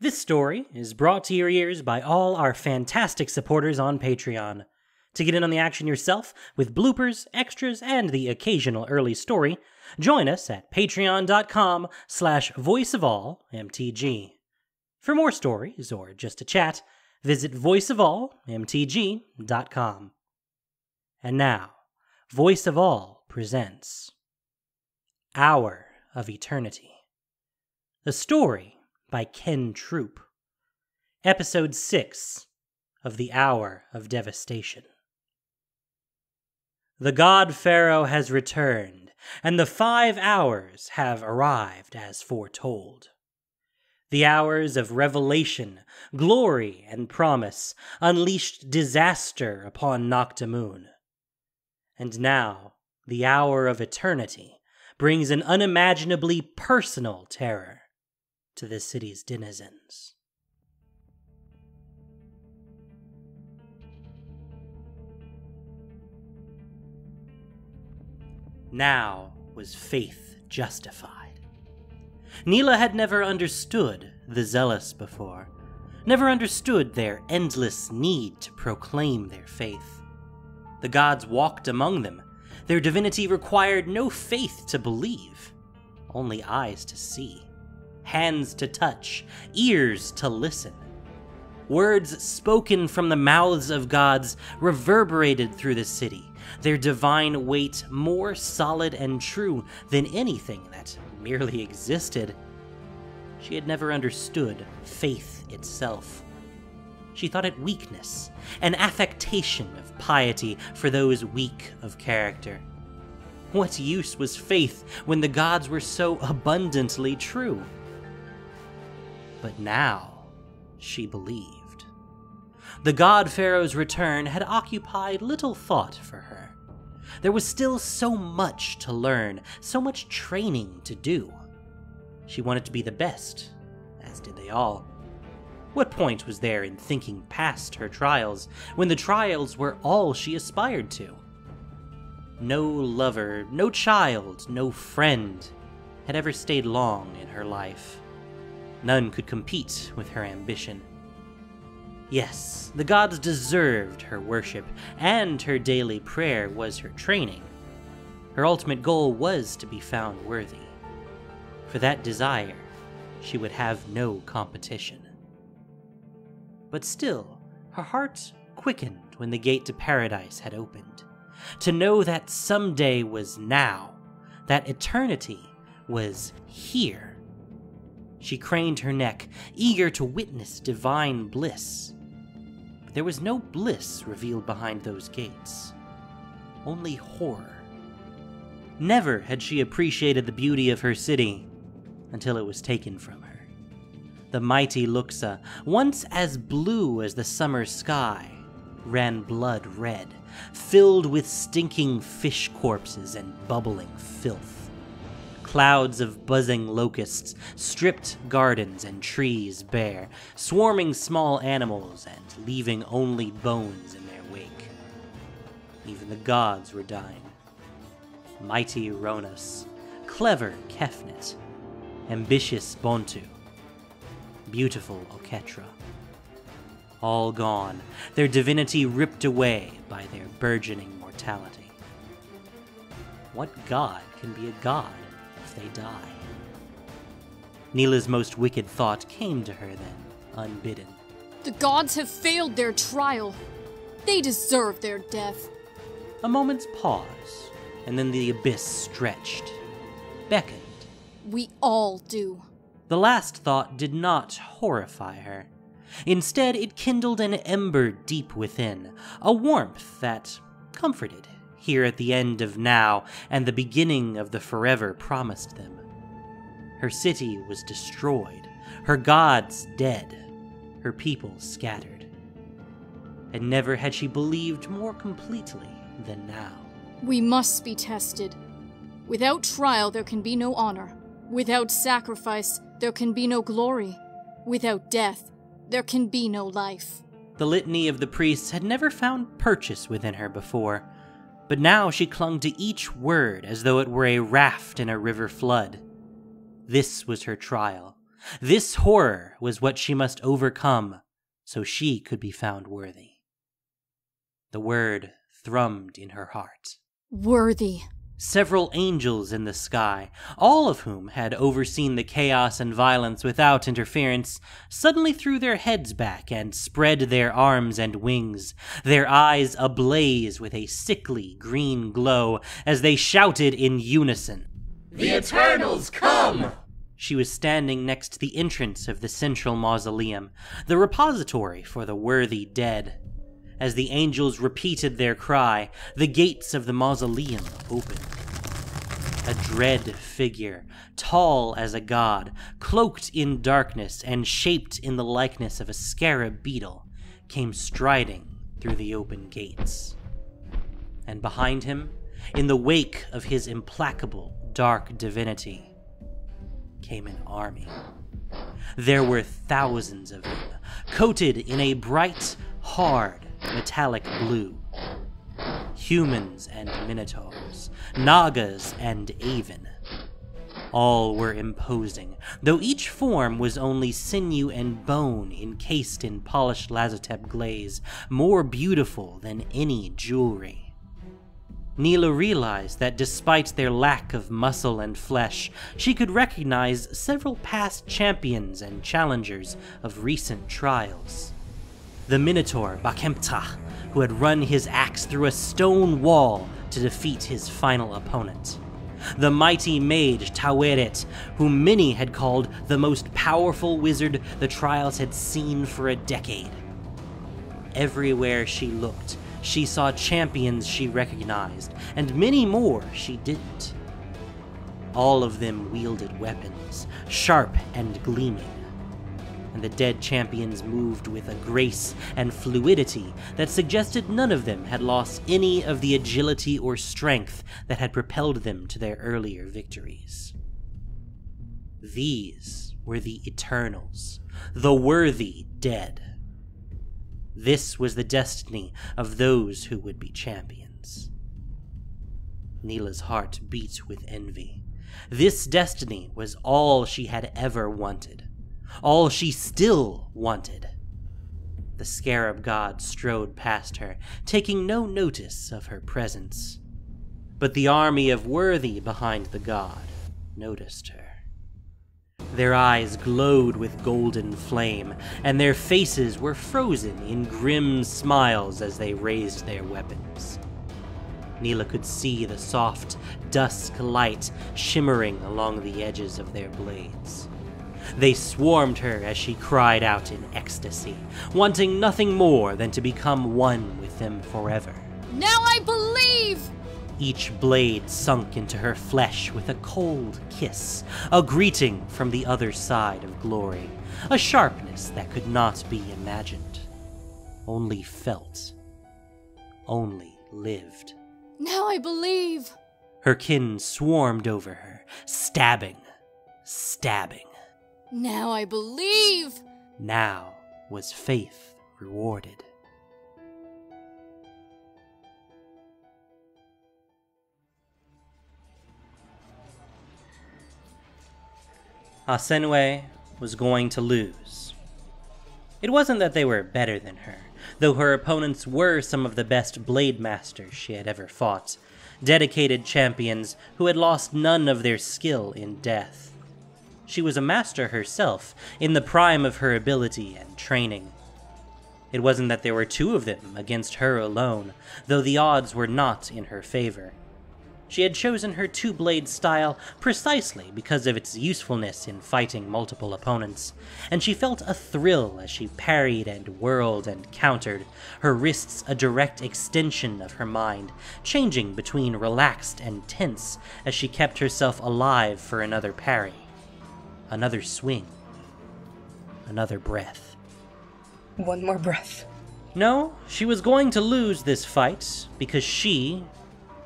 This story is brought to your ears by all our fantastic supporters on Patreon. To get in on the action yourself, with bloopers, extras, and the occasional early story, join us at patreon.com/voiceofallmtg. For more stories, or just to chat, visit voiceofallmtg.com. And now, Voice of All presents Hour of Eternity. A story by Ken Troop. Episode 6 of the Hour of Devastation. The God-Pharaoh has returned, and the 5 hours have arrived as foretold. The hours of revelation, glory, and promise unleashed disaster upon Naktamun. And now, the hour of eternity brings an unimaginably personal terror to the city's denizens. Now was faith justified. Nylah had never understood the zealous before, never understood their endless need to proclaim their faith. The gods walked among them. Their divinity required no faith to believe, only eyes to see, hands to touch, ears to listen. Words spoken from the mouths of gods reverberated through the city, their divine weight more solid and true than anything that merely existed. She had never understood faith itself. She thought it weakness, an affectation of piety for those weak of character. What use was faith when the gods were so abundantly true? But now she believed. The God-Pharaoh's return had occupied little thought for her. There was still so much to learn, so much training to do. She wanted to be the best, as did they all. What point was there in thinking past her trials, when the trials were all she aspired to? No lover, no child, no friend had ever stayed long in her life. None could compete with her ambition. Yes, the gods deserved her worship, and her daily prayer was her training. Her ultimate goal was to be found worthy. For that desire, she would have no competition. But still, her heart quickened when the gate to paradise had opened. To know that someday was now, that eternity was here. She craned her neck, eager to witness divine bliss. But there was no bliss revealed behind those gates, only horror. Never had she appreciated the beauty of her city until it was taken from her. The mighty Luxa, once as blue as the summer sky, ran blood red, filled with stinking fish corpses and bubbling filth. Clouds of buzzing locusts stripped gardens and trees bare, swarming small animals and leaving only bones in their wake. Even the gods were dying. Mighty Ronus, clever Kefnet, ambitious Bontu, beautiful Oketra. All gone, their divinity ripped away by their burgeoning mortality. What god can be a god if they die? Nylah's most wicked thought came to her then, unbidden. The gods have failed their trial. They deserve their death. A moment's pause, and then the abyss stretched, beckoned. We all do. The last thought did not horrify her. Instead, it kindled an ember deep within, a warmth that comforted, here at the end of now and the beginning of the forever promised them. Her city was destroyed, her gods dead, her people scattered. And never had she believed more completely than now. We must be tested. Without trial, there can be no honor. Without sacrifice, there can be no glory. Without death, there can be no life. The litany of the priests had never found purchase within her before, but now she clung to each word as though it were a raft in a river flood. This was her trial, This horror was what she must overcome so she could be found worthy. The word thrummed in her heart. Worthy. Several angels in the sky, all of whom had overseen the chaos and violence without interference, suddenly threw their heads back and spread their arms and wings, their eyes ablaze with a sickly green glow as they shouted in unison, "The Eternals come!" She was standing next to the entrance of the central mausoleum, the repository for the worthy dead. As the angels repeated their cry, the gates of the mausoleum opened. A dread figure, tall as a god, cloaked in darkness and shaped in the likeness of a scarab beetle, came striding through the open gates. And behind him, in the wake of his implacable dark divinity, came an army. There were thousands of them, coated in a bright, hard, metallic blue. Humans and minotaurs, nagas and aven. All were imposing, though each form was only sinew and bone encased in polished lazotep glaze, more beautiful than any jewelry. Nylah realized that despite their lack of muscle and flesh, she could recognize several past champions and challengers of recent trials. The Minotaur Bakemta, who had run his axe through a stone wall to defeat his final opponent. The mighty mage Taweret, whom many had called the most powerful wizard the trials had seen for a decade. Everywhere she looked, she saw champions she recognized, and many more she didn't. All of them wielded weapons, sharp and gleaming, and the dead champions moved with a grace and fluidity that suggested none of them had lost any of the agility or strength that had propelled them to their earlier victories. These were the Eternals, the worthy dead. This was the destiny of those who would be champions. Nylah's heart beat with envy. This destiny was all she had ever wanted. All she still wanted. The scarab god strode past her, taking no notice of her presence. But the army of worthy behind the god noticed her. Their eyes glowed with golden flame, and their faces were frozen in grim smiles as they raised their weapons. Nylah could see the soft, dusk light shimmering along the edges of their blades. They swarmed her as she cried out in ecstasy, wanting nothing more than to become one with them forever. Now I believe! Each blade sunk into her flesh with a cold kiss, a greeting from the other side of glory, a sharpness that could not be imagined, only felt, only lived. Now I believe! Her kin swarmed over her, stabbing, stabbing. Now I believe! Now was faith rewarded. Asenwe was going to lose. It wasn't that they were better than her, though her opponents were some of the best blade masters she had ever fought, dedicated champions who had lost none of their skill in death. She was a master herself, in the prime of her ability and training. It wasn't that there were two of them against her alone, though the odds were not in her favor. She had chosen her two-blade style precisely because of its usefulness in fighting multiple opponents, and she felt a thrill as she parried and whirled and countered, her wrists a direct extension of her mind, changing between relaxed and tense as she kept herself alive for another parry, another swing, another breath. One more breath. No, she was going to lose this fight because she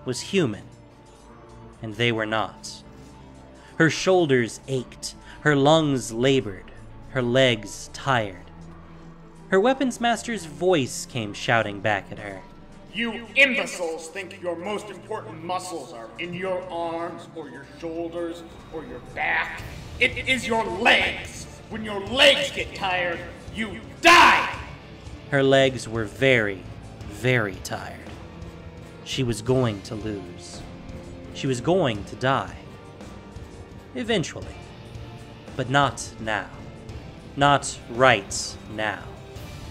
was human. And they were not. Her shoulders ached, her lungs labored, her legs tired. Her weapons master's voice came shouting back at her. You imbeciles think your most important muscles are in your arms, or your shoulders, or your back. It is your legs! When your legs get tired, you die! Her legs were very, very tired. She was going to lose. She was going to die. Eventually. But not now. Not right now.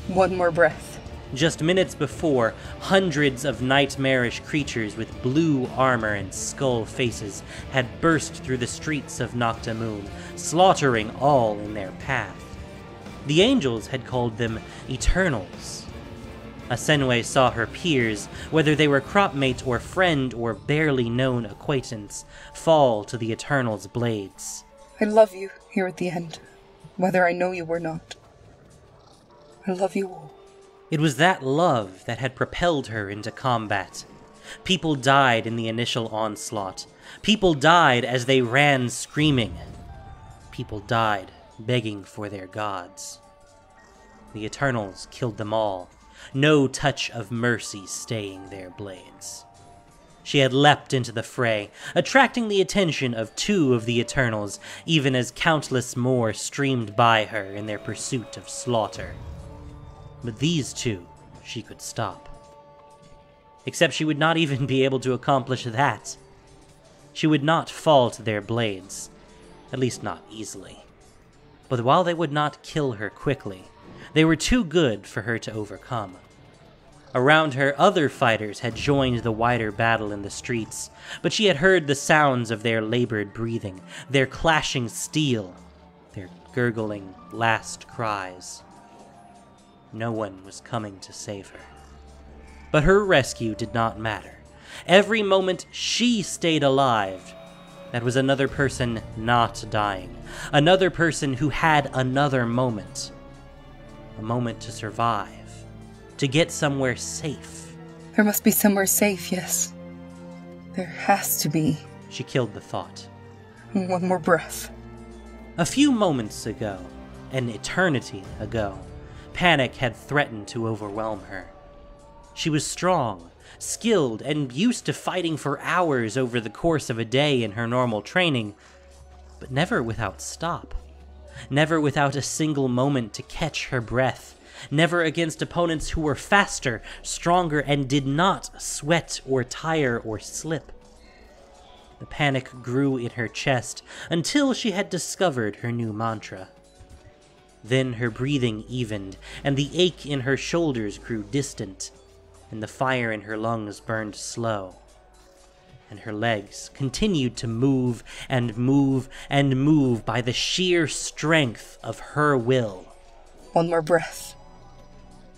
One more breath. Just minutes before, hundreds of nightmarish creatures with blue armor and skull faces had burst through the streets of Naktamun, slaughtering all in their path. The angels had called them Eternals. Asenwe saw her peers, whether they were cropmate or friend or barely known acquaintance, fall to the Eternals' blades. I love you here at the end, whether I know you or not. I love you all. It was that love that had propelled her into combat. People died in the initial onslaught. People died as they ran screaming. People died begging for their gods. The Eternals killed them all, no touch of mercy staying their blades. She had leapt into the fray, attracting the attention of 2 of the Eternals, even as countless more streamed by her in their pursuit of slaughter. But these 2 she could stop. Except she would not even be able to accomplish that. She would not fall to their blades, at least not easily. But while they would not kill her quickly, they were too good for her to overcome. Around her, other fighters had joined the wider battle in the streets, but she had heard the sounds of their labored breathing, their clashing steel, their gurgling last cries. No one was coming to save her. But her rescue did not matter. Every moment she stayed alive, that was another person not dying. Another person who had another moment. A moment to survive. To get somewhere safe. There must be somewhere safe, yes. There has to be. She killed the thought. One more breath. A few moments ago, an eternity ago, panic had threatened to overwhelm her. She was strong, skilled, and used to fighting for hours over the course of a day in her normal training, but never without stop. Never without a single moment to catch her breath. Never against opponents who were faster, stronger, and did not sweat or tire or slip. The panic grew in her chest until she had discovered her new mantra. Then her breathing evened, and the ache in her shoulders grew distant, and the fire in her lungs burned slow. And her legs continued to move and move and move by the sheer strength of her will. One more breath.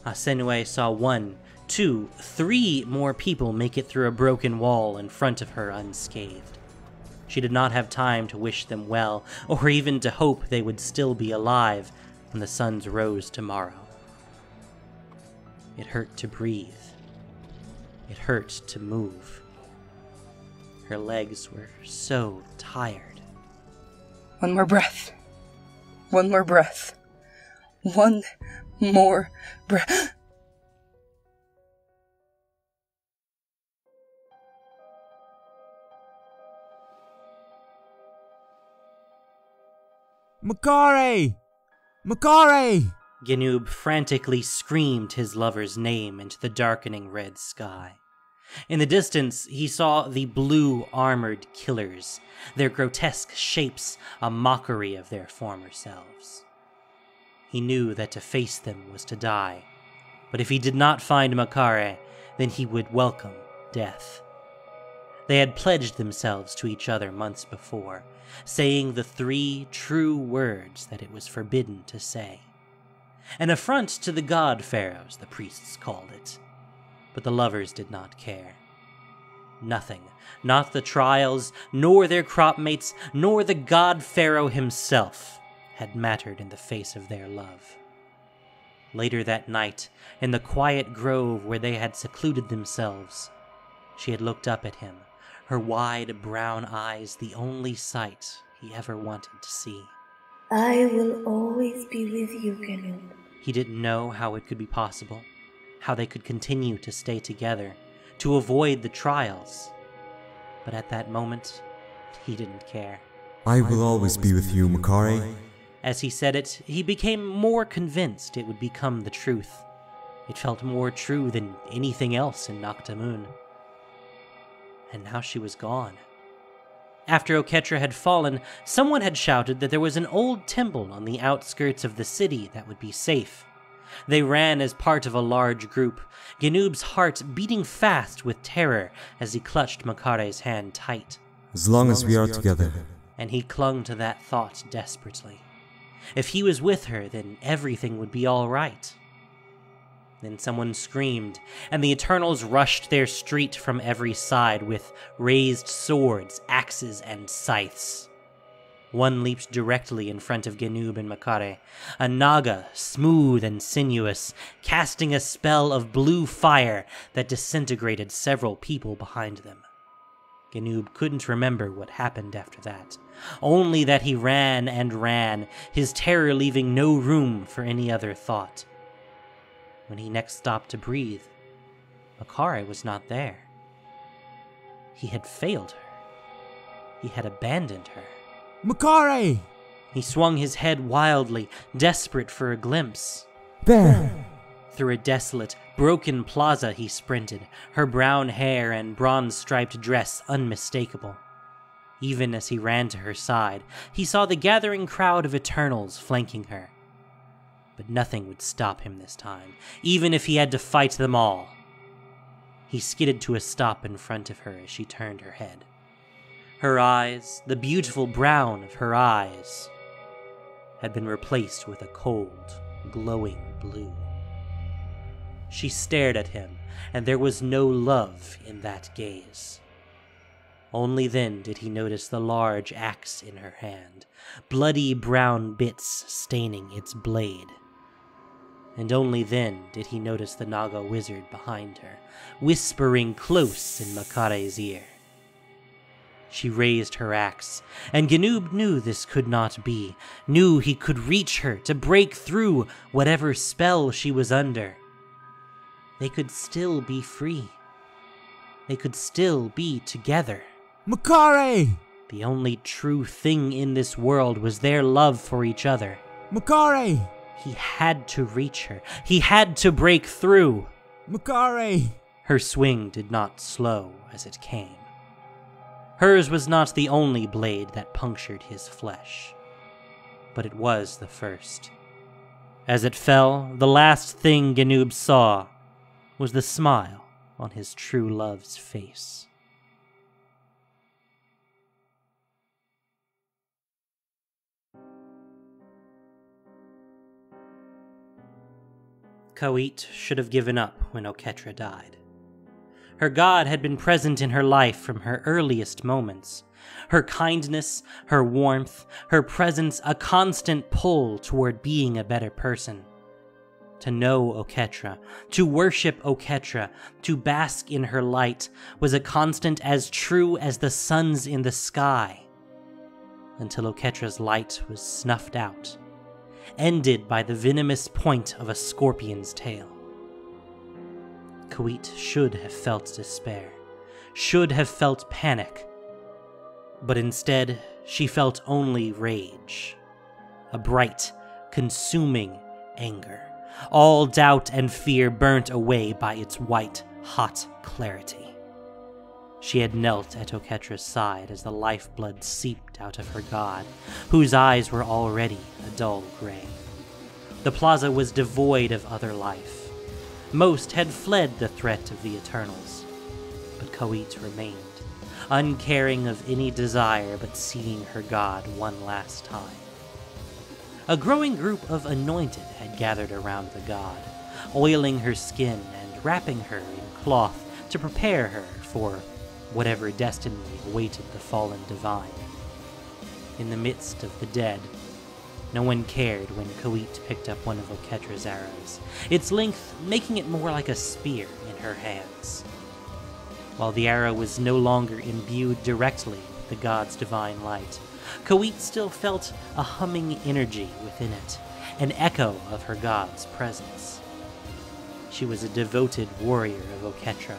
Asenwe saw 1, 2, 3 more people make it through a broken wall in front of her unscathed. She did not have time to wish them well, or even to hope they would still be alive when the suns rose tomorrow. It hurt to breathe. It hurt to move. Her legs were so tired. One more breath. One more breath. One more breath. Makare! Makare! Ginoob frantically screamed his lover's name into the darkening red sky. In the distance, he saw the blue armored killers, their grotesque shapes a mockery of their former selves. He knew that to face them was to die, but if he did not find Makare, then he would welcome death. They had pledged themselves to each other months before, saying the 3 true words that it was forbidden to say. An affront to the God-Pharaohs, the priests called it. But the lovers did not care. Nothing, not the trials, nor their cropmates, nor the God-Pharaoh himself, had mattered in the face of their love. Later that night, in the quiet grove where they had secluded themselves, she had looked up at him, her wide brown eyes the only sight he ever wanted to see. I will always be with you, Ginoob. He didn't know how it could be possible, how they could continue to stay together, to avoid the trials. But at that moment, he didn't care. I will always be with you, Makare. As he said it, he became more convinced it would become the truth. It felt more true than anything else in Naktamun. And now she was gone. After Oketra had fallen, someone had shouted that there was an old temple on the outskirts of the city that would be safe. They ran as part of a large group, Ganub's heart beating fast with terror as he clutched Makare's hand tight. As long as we are together. And he clung to that thought desperately. If he was with her, then everything would be all right. Then someone screamed, and the Eternals rushed their street from every side with raised swords, axes, and scythes. One leaped directly in front of Ganub and Makare, a Naga, smooth and sinuous, casting a spell of blue fire that disintegrated several people behind them. Ganub couldn't remember what happened after that, only that he ran and ran, his terror leaving no room for any other thought. When he next stopped to breathe, Makare was not there. He had failed her. He had abandoned her. Makare! He swung his head wildly, desperate for a glimpse. There! Through a desolate, broken plaza he sprinted, her brown hair and bronze-striped dress unmistakable. Even as he ran to her side, he saw the gathering crowd of Eternals flanking her. But nothing would stop him this time, even if he had to fight them all. He skidded to a stop in front of her as she turned her head. Her eyes, the beautiful brown of her eyes, had been replaced with a cold, glowing blue. She stared at him, and there was no love in that gaze. Only then did he notice the large axe in her hand, bloody brown bits staining its blade. And only then did he notice the Naga wizard behind her, whispering close in Makare's ear. She raised her axe, and Ganub knew this could not be, knew he could reach her to break through whatever spell she was under. They could still be free. They could still be together. Makare! The only true thing in this world was their love for each other. Makare! He had to reach her. He had to break through. Makare! Her swing did not slow as it came. Hers was not the only blade that punctured his flesh, but it was the first. As it fell, the last thing Ganub saw was the smile on his true love's face. Kawit should have given up when Oketra died. Her god had been present in her life from her earliest moments. Her kindness, her warmth, her presence a constant pull toward being a better person. To know Oketra, to worship Oketra, to bask in her light was a constant as true as the suns in the sky. Until Oketra's light was snuffed out, ended by the venomous point of a scorpion's tail. Kawit should have felt despair, should have felt panic, but instead she felt only rage, a bright, consuming anger, all doubt and fear burnt away by its white, hot clarity. She had knelt at Oketra's side as the lifeblood seeped out of her god, whose eyes were already a dull gray. The plaza was devoid of other life. Most had fled the threat of the Eternals, but Kawit remained, uncaring of any desire but seeing her god one last time. A growing group of anointed had gathered around the god, oiling her skin and wrapping her in cloth to prepare her for whatever destiny awaited the fallen divine. In the midst of the dead, no one cared when Kawit picked up one of Oketra's arrows, its length making it more like a spear in her hands. While the arrow was no longer imbued directly with the god's divine light, Kawit still felt a humming energy within it, an echo of her god's presence. She was a devoted warrior of Oketra,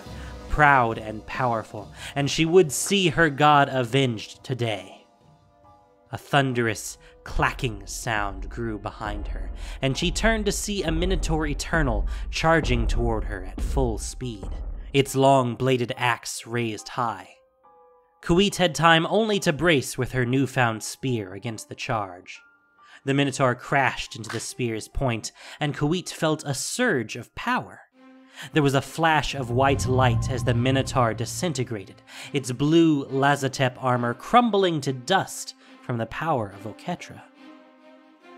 proud and powerful, and she would see her god avenged today. A thunderous, clacking sound grew behind her, and she turned to see a Minotaur Eternal charging toward her at full speed, its long-bladed axe raised high. Khawiit had time only to brace with her newfound spear against the charge. The Minotaur crashed into the spear's point, and Khawiit felt a surge of power. There was a flash of white light as the Minotaur disintegrated, its blue Lazatep armor crumbling to dust from the power of Oketra.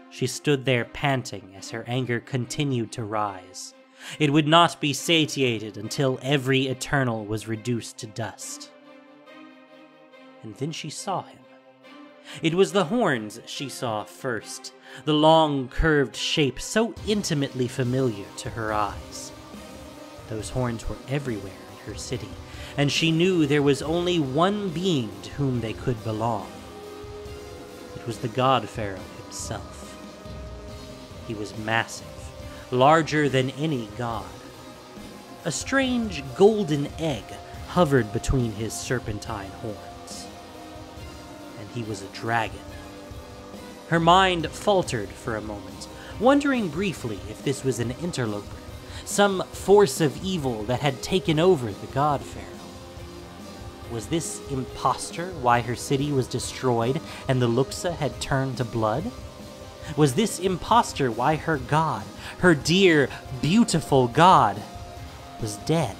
She stood there panting as her anger continued to rise. It would not be satiated until every Eternal was reduced to dust. And then she saw him. It was the horns she saw first, the long, curved shape so intimately familiar to her eyes. Those horns were everywhere in her city, and she knew there was only one being to whom they could belong. It was the God-Pharaoh himself. He was massive, larger than any god. A strange golden egg hovered between his serpentine horns. And he was a dragon. Her mind faltered for a moment, wondering briefly if this was an interloper, some force of evil that had taken over the God-Pharaoh. Was this impostor why her city was destroyed and the Luxa had turned to blood? Was this impostor why her god, her dear, beautiful god, was dead?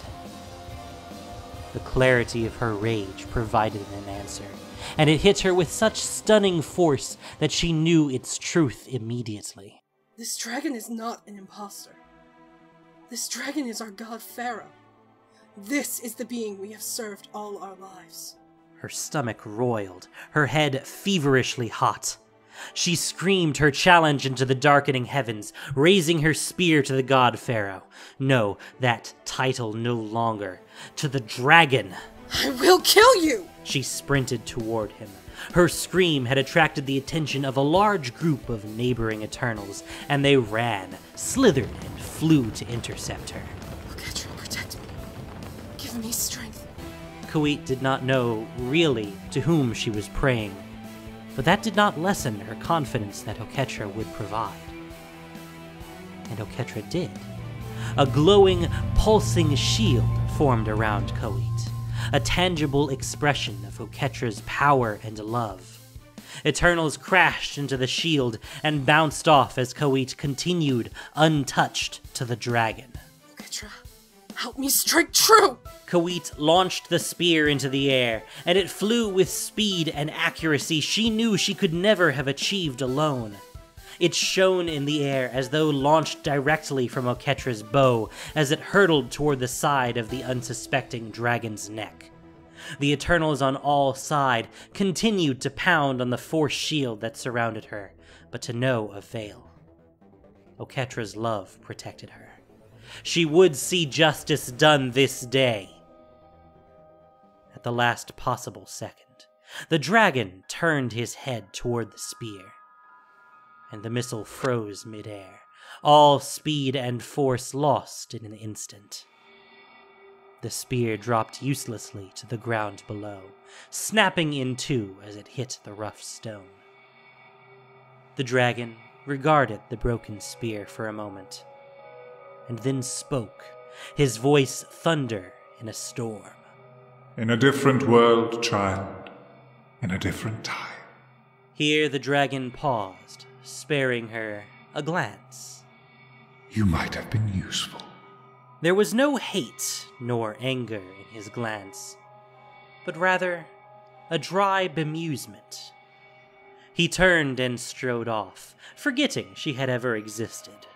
The clarity of her rage provided an answer, and it hit her with such stunning force that she knew its truth immediately. This dragon is not an impostor. This dragon is our god Pharaoh. This is the being we have served all our lives. Her stomach roiled, her head feverishly hot. She screamed her challenge into the darkening heavens, raising her spear to the god Pharaoh. No, that title no longer. To the dragon. I will kill you! She sprinted toward him. Her scream had attracted the attention of a large group of neighboring Eternals, and they ran, slithered, and flew to intercept her. Oketra, protect me. Give me strength. Khawiit did not know, really, to whom she was praying, but that did not lessen her confidence that Oketra would provide. And Oketra did. A glowing, pulsing shield formed around Khawiit, a tangible expression of Oketra's power and love. Eternals crashed into the shield and bounced off as Khawiit continued, untouched, to the dragon. Oketra, help me strike true! Khawiit launched the spear into the air, and it flew with speed and accuracy she knew she could never have achieved alone. It shone in the air as though launched directly from Oketra's bow as it hurtled toward the side of the unsuspecting dragon's neck. The Eternals on all sides continued to pound on the force shield that surrounded her, but to no avail. Oketra's love protected her. She would see justice done this day. At the last possible second, the dragon turned his head toward the spear, and the missile froze midair, all speed and force lost in an instant. The spear dropped uselessly to the ground below, snapping in two as it hit the rough stone. The dragon regarded the broken spear for a moment, and then spoke, his voice thunder in a storm. In a different world, child, in a different time. Here the dragon paused, sparing her a glance. You might have been useful. There was no hate nor anger in his glance, but rather a dry bemusement. He turned and strode off, forgetting she had ever existed.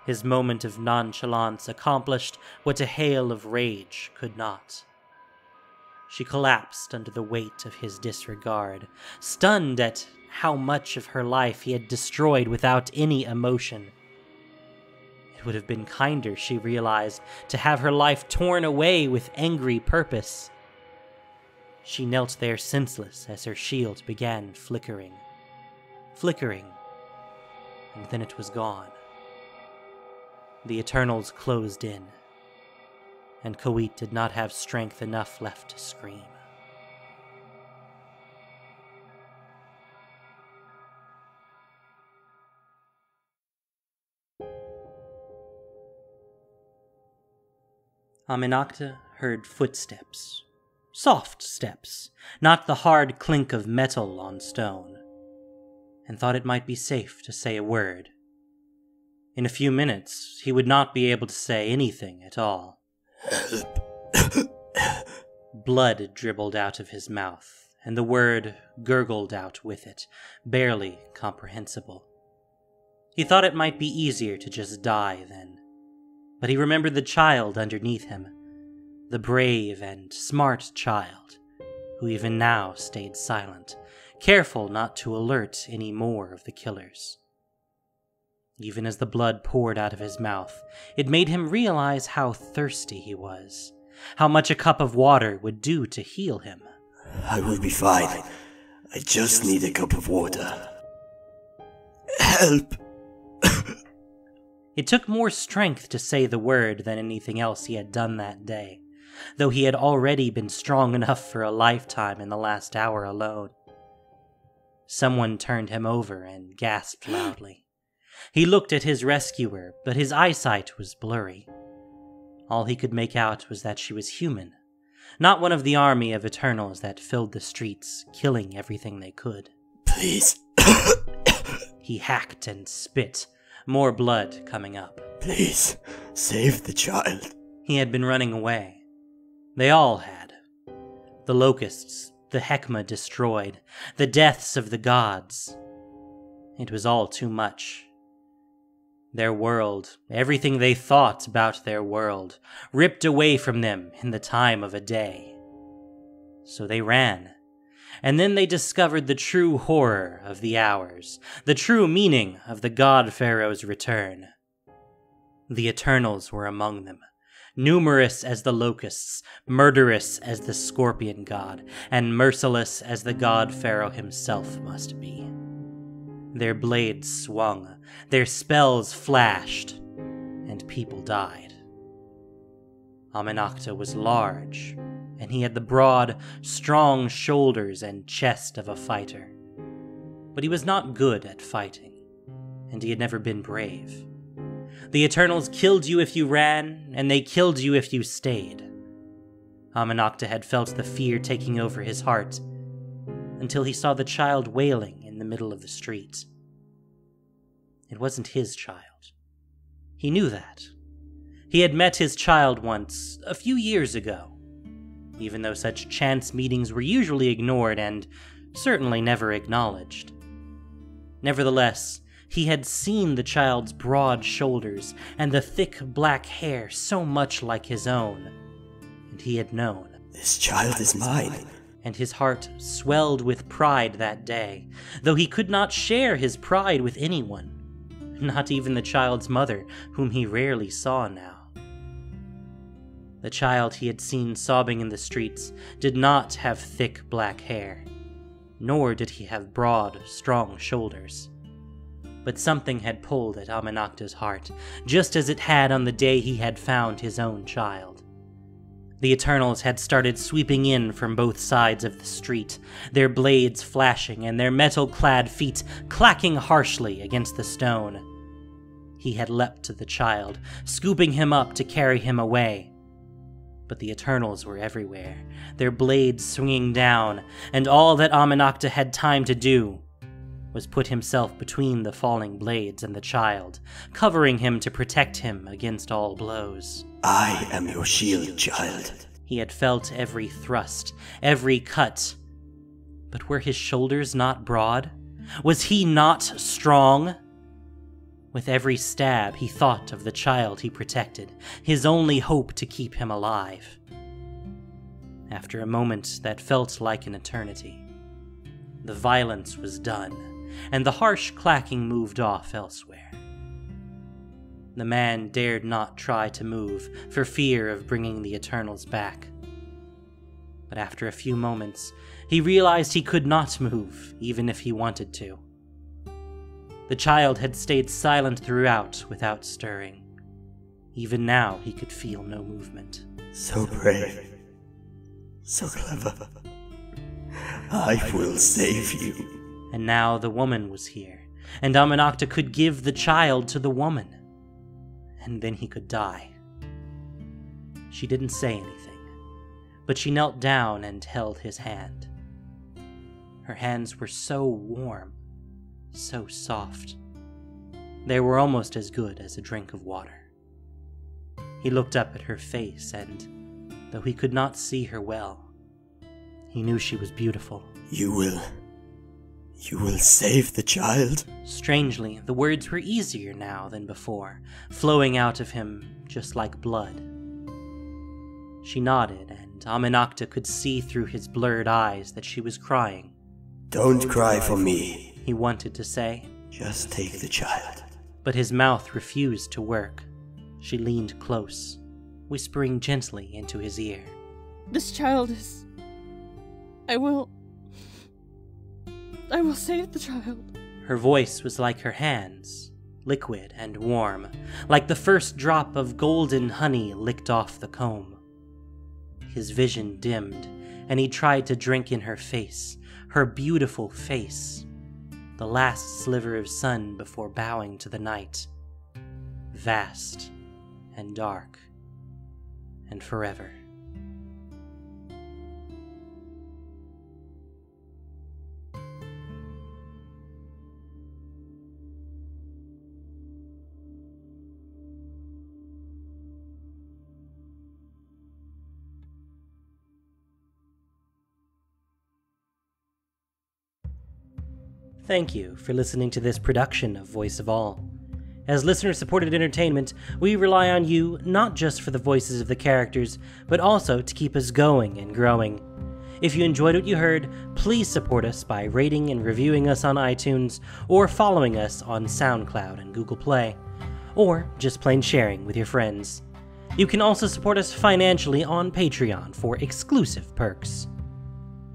His moment of nonchalance accomplished what a hail of rage could not. She collapsed under the weight of his disregard, stunned at how much of her life he had destroyed without any emotion. It would have been kinder, she realized, to have her life torn away with angry purpose. She knelt there senseless as her shield began flickering. Flickering, and then it was gone. The Eternals closed in, and Khawiit did not have strength enough left to scream. Aminakta heard footsteps. Soft steps, not the hard clink of metal on stone, and thought it might be safe to say a word. In a few minutes, he would not be able to say anything at all. Blood dribbled out of his mouth, and the word gurgled out with it, barely comprehensible. He thought it might be easier to just die then, but he remembered the child underneath him, the brave and smart child, who even now stayed silent, careful not to alert any more of the killers. Even as the blood poured out of his mouth, it made him realize how thirsty he was, how much a cup of water would do to heal him. I will be fine. I just need a cup of water. Help! It took more strength to say the word than anything else he had done that day, though he had already been strong enough for a lifetime in the last hour alone. Someone turned him over and gasped loudly. He looked at his rescuer, but his eyesight was blurry. All he could make out was that she was human, not one of the army of Eternals that filled the streets, killing everything they could. Please. He hacked and spit, more blood coming up. Please, save the child. He had been running away. They all had. The locusts, the Heckma destroyed, the deaths of the gods. It was all too much. Their world, everything they thought about their world, ripped away from them in the time of a day. So they ran, and then they discovered the true horror of the hours, the true meaning of the God-Pharaoh's return. The Eternals were among them, numerous as the locusts, murderous as the scorpion god, and merciless as the God-Pharaoh himself must be. Their blades swung, their spells flashed, and people died. Aminakta was large, and he had the broad, strong shoulders and chest of a fighter. But he was not good at fighting, and he had never been brave. The Eternals killed you if you ran, and they killed you if you stayed. Aminakta had felt the fear taking over his heart, until he saw the child wailing in the middle of the street. It wasn't his child. He knew that. He had met his child once, a few years ago, even though such chance meetings were usually ignored and certainly never acknowledged. Nevertheless, he had seen the child's broad shoulders and the thick black hair so much like his own, and he had known. This child is mine. And his heart swelled with pride that day, though he could not share his pride with anyone, not even the child's mother, whom he rarely saw now. The child he had seen sobbing in the streets did not have thick black hair, nor did he have broad, strong shoulders. But something had pulled at Aminakta's heart, just as it had on the day he had found his own child. The Eternals had started sweeping in from both sides of the street, their blades flashing and their metal-clad feet clacking harshly against the stone. He had leapt to the child, scooping him up to carry him away. But the Eternals were everywhere, their blades swinging down, and all that Aminakta had time to do was put himself between the falling blades and the child, covering him to protect him against all blows. I am your shield, child. He had felt every thrust, every cut. But were his shoulders not broad? Was he not strong? With every stab, he thought of the child he protected, his only hope to keep him alive. After a moment that felt like an eternity, the violence was done, and the harsh clacking moved off elsewhere. The man dared not try to move for fear of bringing the Eternals back. But after a few moments, he realized he could not move, even if he wanted to. The child had stayed silent throughout without stirring. Even now, he could feel no movement. So brave. So clever. I will save you. And now the woman was here, and Aminakta could give the child to the woman. And then he could die. She didn't say anything, but she knelt down and held his hand. Her hands were so warm, so soft. They were almost as good as a drink of water. He looked up at her face, and though he could not see her well, he knew she was beautiful. You will save the child? Strangely, the words were easier now than before, flowing out of him just like blood. She nodded, and Amenakta could see through his blurred eyes that she was crying. Don't cry for me, he wanted to say. Just take the child. But his mouth refused to work. She leaned close, whispering gently into his ear. This child is... I will save the child. Her voice was like her hands, liquid and warm, like the first drop of golden honey licked off the comb. His vision dimmed, and he tried to drink in her face, her beautiful face, the last sliver of sun before bowing to the night, vast and dark and forever. Thank you for listening to this production of Voice of All. As listener-supported entertainment, we rely on you not just for the voices of the characters, but also to keep us going and growing. If you enjoyed what you heard, please support us by rating and reviewing us on iTunes, or following us on SoundCloud and Google Play, or just plain sharing with your friends. You can also support us financially on Patreon for exclusive perks.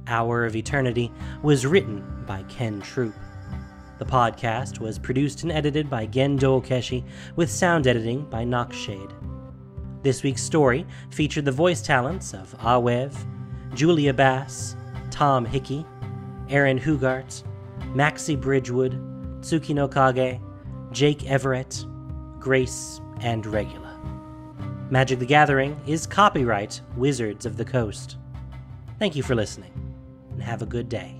Hour of Eternity was written by Ken Troop. The podcast was produced and edited by Gen Dokeshi, with sound editing by Noxshade. This week's story featured the voice talents of Ahwev, Julia Bass, Tom Hickey, Aaron Hugart, Maxie Bridgewood, Tsuki no Kage, Jake Everett, Grace, and Regula. Magic the Gathering is copyright Wizards of the Coast. Thank you for listening, and have a good day.